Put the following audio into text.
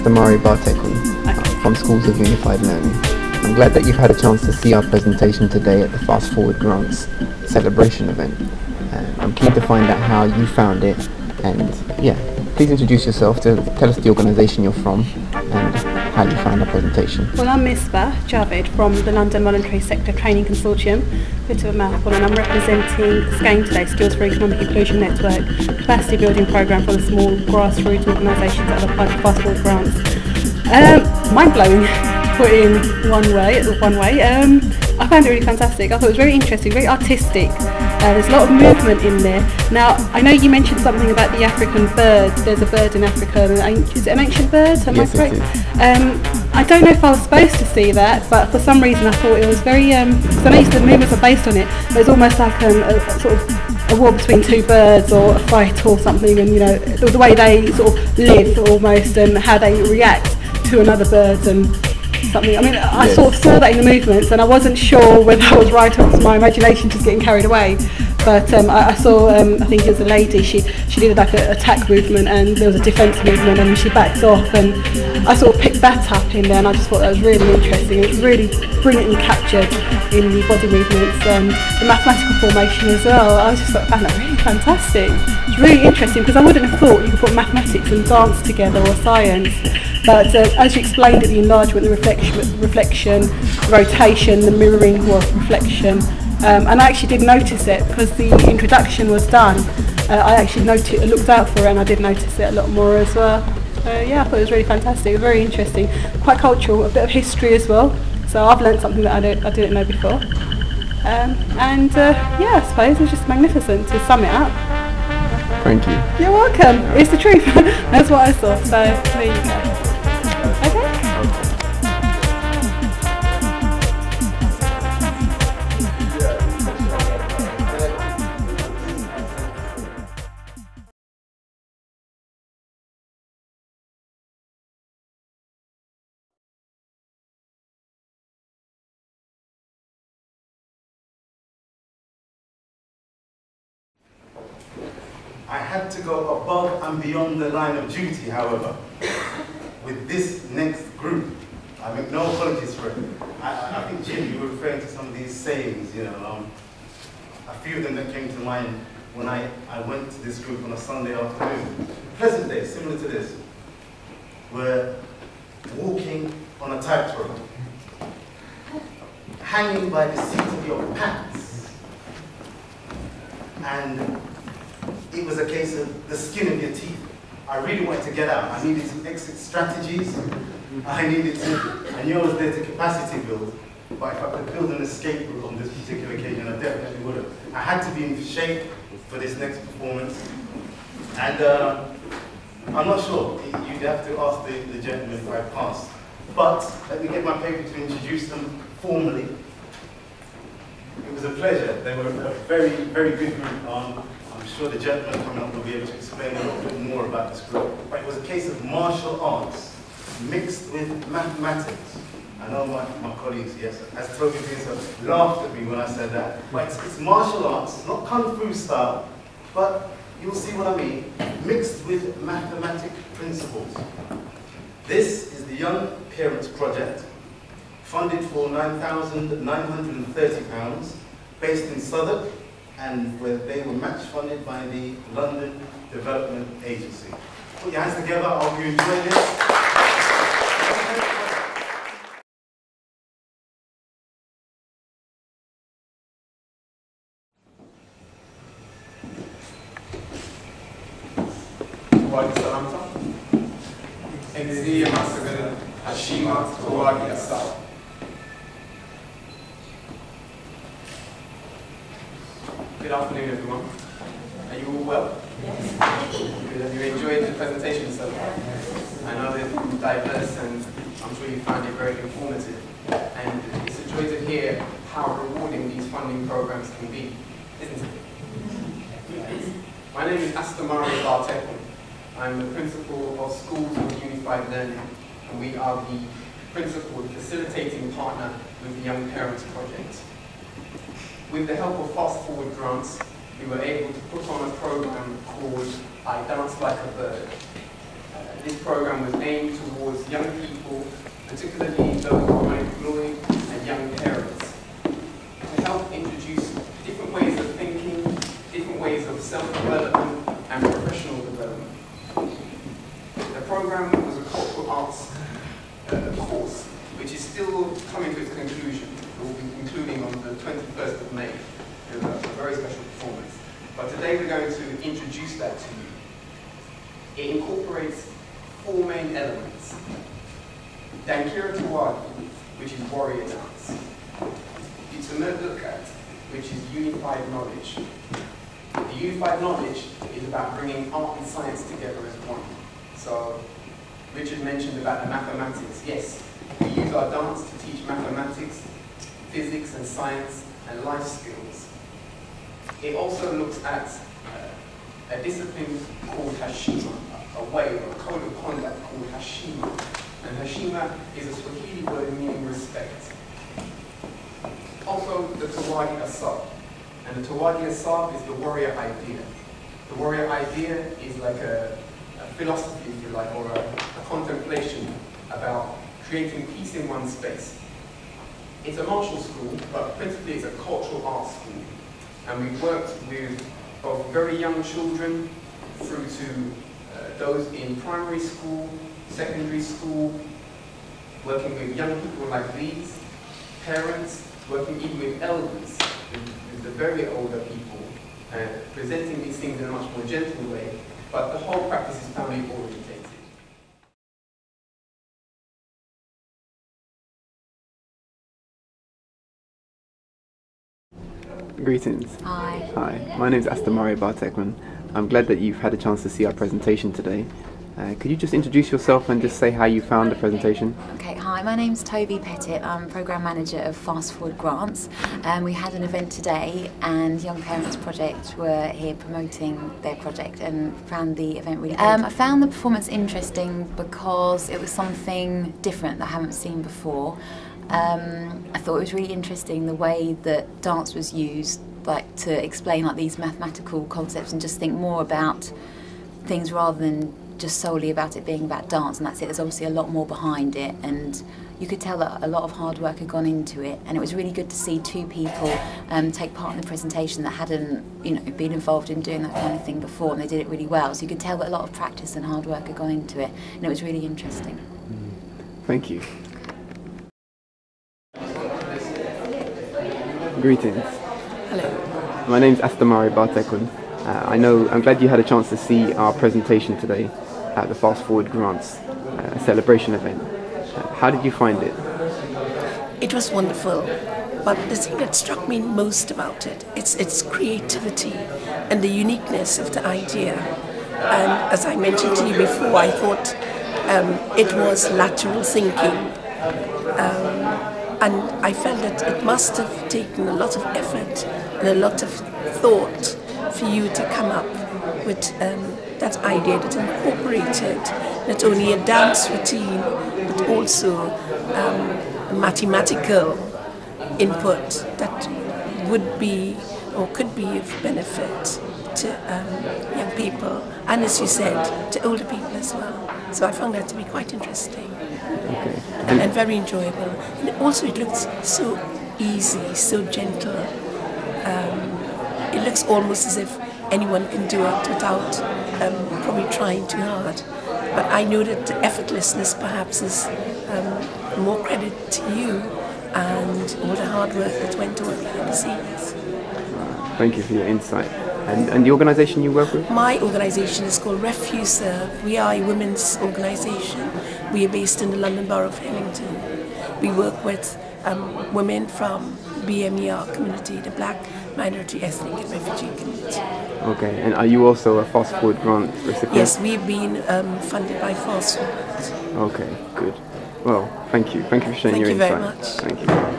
Astamari Bartekli from Schools of Unified Learning. I'm glad that you've had a chance to see our presentation today at the Fast Forward Grants celebration event. I'm keen to find out how you found it, and yeah, please introduce yourself, tell us the organisation you're from and how you found our presentation. Well, I'm Misbah Javed from the London Voluntary Sector Training Consortium, bit of a mouthful, and I'm representing SCAIN today, Skills for Economic Inclusion Network, capacity building programme for the small grassroots organisations that have applied for Fast Forward grants. Mind blowing, put in one way. I found it really fantastic. I thought it was very interesting, very artistic. There's a lot of movement in there. Now, I know you mentioned something about the African bird. There's a bird in Africa. Is it an ancient bird? Am I correct? I don't know if I was supposed to see that, but for some reason I thought it was very, because I know the movements are based on it, but it's almost like a sort of a war between two birds or a fight or something, and you know, the way they sort of live almost and how they react to another bird and something. I mean, I sort of saw that in the movements, and I wasn't sure whether I was right or was my imagination just getting carried away. But I saw, I think it was a lady, she did like an attack movement, and there was a defence movement, and she backed off, and I sort of picked that up in there, and I just thought that was really interesting. It was really brilliantly captured in the body movements and the mathematical formation as well. I just found that really fantastic. It's really interesting because I wouldn't have thought you could put mathematics and dance together or science. But as you explained at the enlargement, the reflection, rotation, the mirroring was reflection. And I actually did notice it because the introduction was done. I actually looked out for it, and I did notice it a lot more as well. Yeah, I thought it was really fantastic. It was very interesting, quite cultural, a bit of history as well. So I've learned something that I didn't know before. Yeah, I suppose it was just magnificent to sum it up. Thank you. You're welcome. It's the truth. That's what I saw. So there you go. Okay. I had to go above and beyond the line of duty, however, with this next group. I make no apologies for it. I think, Jim, you were referring to some of these sayings, you know, a few of them that came to mind when I went to this group on a Sunday afternoon. Pleasant day, similar to this. We're walking on a tightrope, hanging by the seat of your pants, and it was a case of the skin of your teeth. I really wanted to get out. I needed some exit strategies. I knew I was there to capacity build, but if I could build an escape route on this particular occasion, I definitely would have. I had to be in shape for this next performance. And I'm not sure. You'd have to ask the gentleman if I passed. But let me get my paper to introduce them formally. It was a pleasure. They were a very, very good group. I'm sure the gentleman coming up will be able to explain a little bit more about this group. But it was a case of martial arts mixed with mathematics. I know my colleagues, yes, as Toby Pinson, laughed at me when I said that. But it's martial arts, not Kung Fu style, but you'll see what I mean, mixed with mathematic principles. This is the Young Parents Project, funded for £9,930, based in Southwark, and where they were match funded by the London Development Agency. Put your hands together, I hope you enjoy this. tehwagi. Good afternoon, everyone. Are you all well? Yes. Good. Have you enjoyed the presentation so far? I know it's diverse, and I'm sure you found it very informative. And it's a joy to hear how rewarding these funding programs can be, isn't it? My name is Astamari Bartekli. I'm the principal of Schools of Unified Learning, and we are the principal facilitating partner with the Young Parents Project. With the help of Fast Forward grants, we were able to put on a program called I Dance Like a Bird. this program was aimed towards young people, particularly those who are unemployed and young parents, to help introduce different ways of thinking, different ways of self-development and professional development. The program was a cultural arts course, which is still coming to its conclusion. It will be concluding on the 21st of May with a very special performance. But today we're going to introduce that to you. It incorporates four main elements. Dankira, tehwagi, which is warrior dance. Unifiedknowledge, which is unified knowledge. The unified knowledge is about bringing art and science together as one. So Richard mentioned about the mathematics. Yes, we use our dance to teach mathematics, physics and science and life skills. It also looks at a discipline called hashima, a way or a code of conduct called hashima. And hashima is a Swahili word meaning respect. Also the tehwagi asab. And the tehwagi asab is the warrior idea. The warrior idea is like a philosophy, if you like, or a contemplation about creating peace in one space. It's a martial school, but principally it's a cultural arts school. And we've worked with both very young children through to those in primary school, secondary school, working with young people like these, parents, working even with elders, with the very older people, presenting these things in a much more gentle way, but the whole practice is family orientated. Greetings. Hi. Hi, my name is Bartekman. I'm glad that you've had a chance to see our presentation today. Could you just introduce yourself and just say how you found the presentation? Okay, hi, my name's Toby Pettit. I'm Programme Manager of Fastforward Grants. We had an event today and Young Parents Project were here promoting their project and found the event really good. I found the performance interesting because it was something different that I haven't seen before. I thought it was really interesting the way that dance was used, like to explain like these mathematical concepts and just think more about things rather than just solely about it being about dance, and that's it. There's obviously a lot more behind it, and you could tell that a lot of hard work had gone into it, and it was really good to see two people take part in the presentation that hadn't, you know, been involved in doing that kind of thing before, and they did it really well. So you could tell that a lot of practice and hard work had gone into it, and it was really interesting. Thank you. Greetings. Hello. My name's Bartekman. I'm glad you had a chance to see our presentation today at the Fastforward Grants celebration event. How did you find it? It was wonderful, but the thing that struck me most about it, it's its creativity and the uniqueness of the idea. And as I mentioned to you before, I thought it was lateral thinking. And I felt that it must have taken a lot of effort and a lot of thought for you to come up with that idea that incorporated not only a dance routine but also a mathematical input that would be or could be of benefit to young people and, as you said, to older people as well. So I found that to be quite interesting. Okay. And very enjoyable. And also it looks so easy, so gentle. It looks almost as if anyone can do it without probably trying too hard. But I know that the effortlessness perhaps is more credit to you and all the hard work that went on behind the scenes. Thank you for your insight. And the organisation you work with? My organisation is called Refuse Serve. We are a women's organisation. We are based in the London Borough of Hillingdon. We work with women from BMER community, the Black Minority Ethnic and Refugee community. Okay, and are you also a Fastforward grant recipient? Yes, we've been funded by Fastforward. Okay, good. Well, thank you. Thank you for sharing your insight. Thank you very much. Thank you.